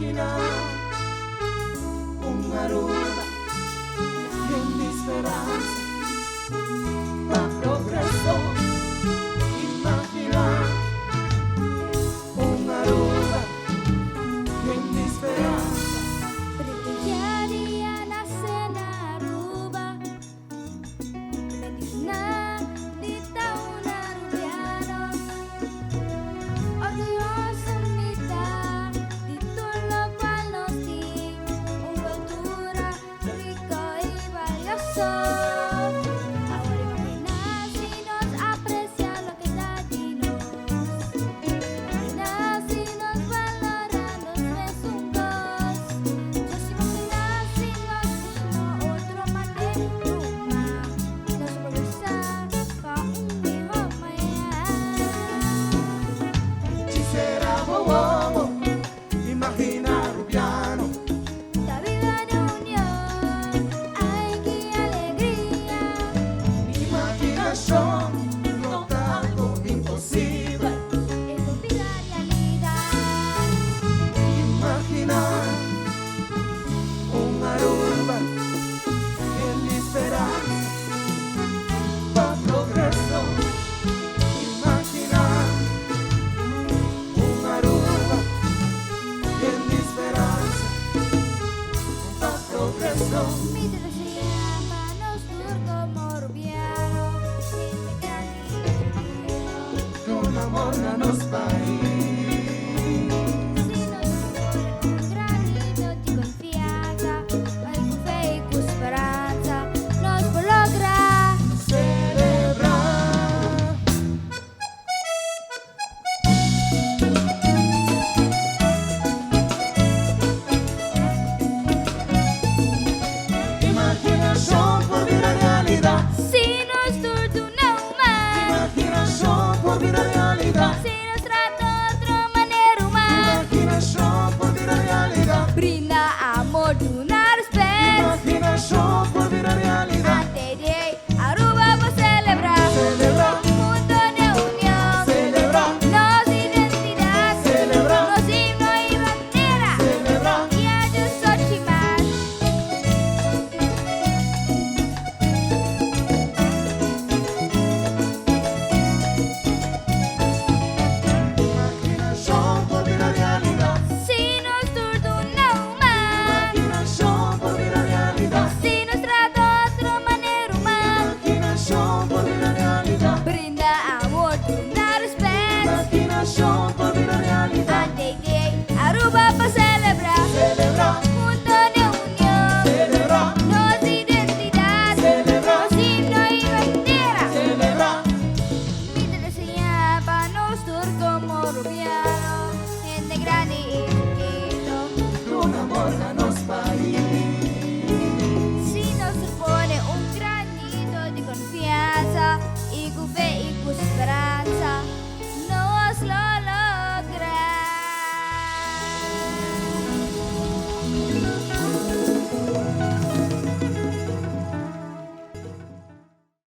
imaginar una Aruba llena de esperanza para progreso. Imaginar una Aruba llena de esperanza. Berkejadian asena Aruba, medisna di tahun Arubiano. Orgullosa mita di tulog valnosti, un cultura rico y valioso. Ahora imaginas y nos aprecia lo que da dinos. Imaginas y nos valora los resungos. Just imaginas y nos mismo otro manera rumah. Nos progresar ka umi homaya. Ci sarà wow